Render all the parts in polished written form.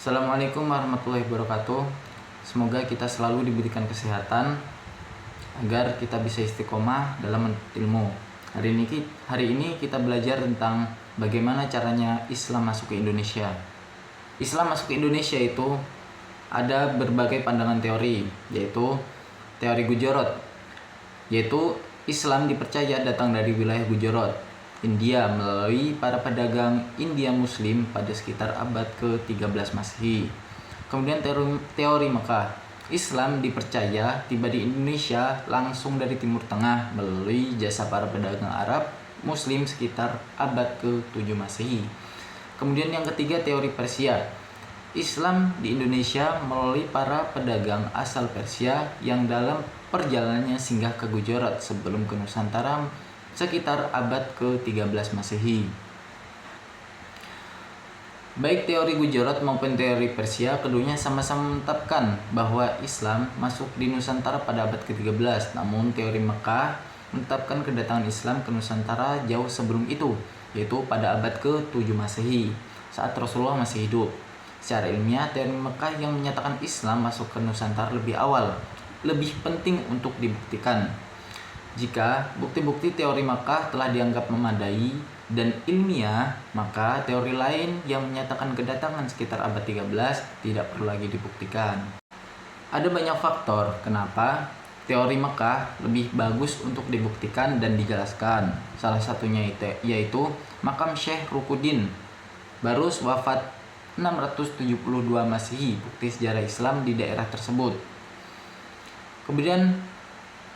Assalamualaikum warahmatullahi wabarakatuh. Semoga kita selalu diberikan kesehatan agar kita bisa istiqomah dalam menuntut ilmu. Hari ini kita belajar tentang bagaimana caranya Islam masuk ke Indonesia. Islam masuk ke Indonesia itu ada berbagai pandangan teori, yaitu teori Gujarat, yaitu Islam dipercaya datang dari wilayah Gujarat, India melalui para pedagang India Muslim pada sekitar abad ke-13 Masehi. Kemudian teori Mekah, Islam dipercaya tiba di Indonesia langsung dari Timur Tengah melalui jasa para pedagang Arab Muslim sekitar abad ke-7 Masehi. Kemudian yang ketiga teori Persia, Islam di Indonesia melalui para pedagang asal Persia yang dalam perjalanannya singgah ke Gujarat sebelum ke Nusantara sekitar abad ke-13 Masehi. Baik teori Gujarat maupun teori Persia, keduanya sama-sama menetapkan bahwa Islam masuk di Nusantara pada abad ke-13. Namun teori Mekah menetapkan kedatangan Islam ke Nusantara jauh sebelum itu, yaitu pada abad ke-7 Masehi, saat Rasulullah masih hidup. Secara ilmiah, teori Mekah yang menyatakan Islam masuk ke Nusantara lebih awal, lebih penting untuk dibuktikan. Jika bukti-bukti teori Mekah telah dianggap memadai dan ilmiah, maka teori lain yang menyatakan kedatangan sekitar abad 13 tidak perlu lagi dibuktikan. Ada banyak faktor kenapa teori Mekah lebih bagus untuk dibuktikan dan dijelaskan. Salah satunya yaitu makam Syekh Rukuddin Barus wafat 672 Masehi, bukti sejarah Islam di daerah tersebut. Kemudian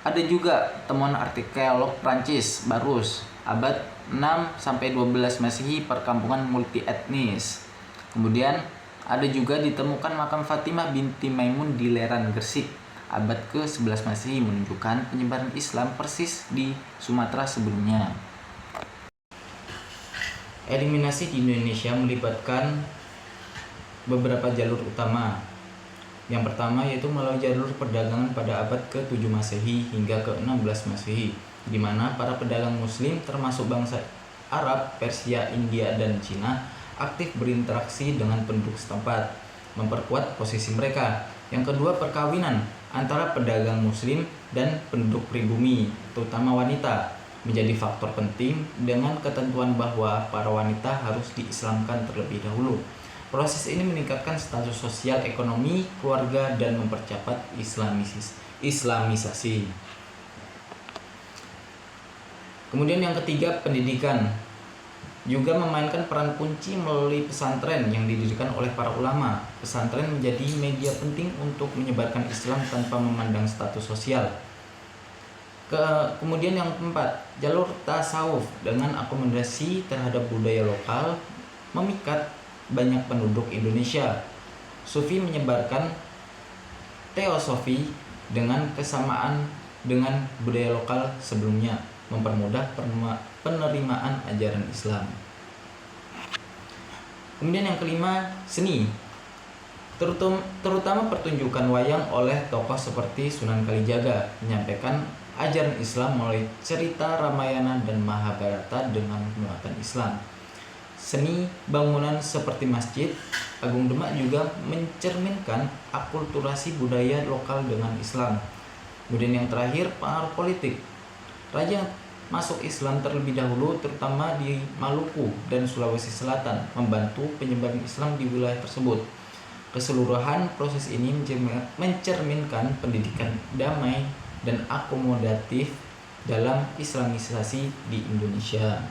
ada juga temuan arkeolog Prancis Barus abad 6-12 Masehi, perkampungan multi etnis. Kemudian ada juga ditemukan makam Fatimah binti Maimun di Leran Gresik abad ke-11 Masehi, menunjukkan penyebaran Islam persis di Sumatera sebelumnya. Eliminasi di Indonesia melibatkan beberapa jalur utama. Yang pertama yaitu melalui jalur perdagangan pada abad ke-7 Masehi hingga ke-16 Masehi, di mana para pedagang Muslim termasuk bangsa Arab, Persia, India, dan Cina aktif berinteraksi dengan penduduk setempat, memperkuat posisi mereka. Yang kedua, perkawinan antara pedagang Muslim dan penduduk pribumi, terutama wanita, menjadi faktor penting dengan ketentuan bahwa para wanita harus diislamkan terlebih dahulu. Proses ini meningkatkan status sosial ekonomi keluarga dan mempercepat islamisasi. Kemudian yang ketiga, pendidikan juga memainkan peran kunci melalui pesantren yang didirikan oleh para ulama. Pesantren menjadi media penting untuk menyebarkan Islam tanpa memandang status sosial. Kemudian yang keempat, jalur tasawuf dengan akomodasi terhadap budaya lokal memikat banyak penduduk Indonesia. Sufi menyebarkan teosofi dengan kesamaan dengan budaya lokal sebelumnya, mempermudah penerimaan ajaran Islam. Kemudian yang kelima, seni, terutama pertunjukan wayang oleh tokoh seperti Sunan Kalijaga, menyampaikan ajaran Islam melalui cerita Ramayana dan Mahabharata dengan muatan Islam. Seni bangunan seperti Masjid Agung Demak juga mencerminkan akulturasi budaya lokal dengan Islam. Kemudian yang terakhir, pengaruh politik. Raja masuk Islam terlebih dahulu, terutama di Maluku dan Sulawesi Selatan, membantu penyebaran Islam di wilayah tersebut. Keseluruhan proses ini mencerminkan pendidikan damai dan akomodatif dalam Islamisasi di Indonesia.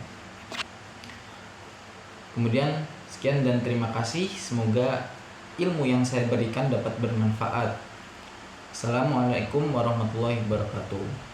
Kemudian sekian dan terima kasih, semoga ilmu yang saya berikan dapat bermanfaat. Assalamualaikum warahmatullahi wabarakatuh.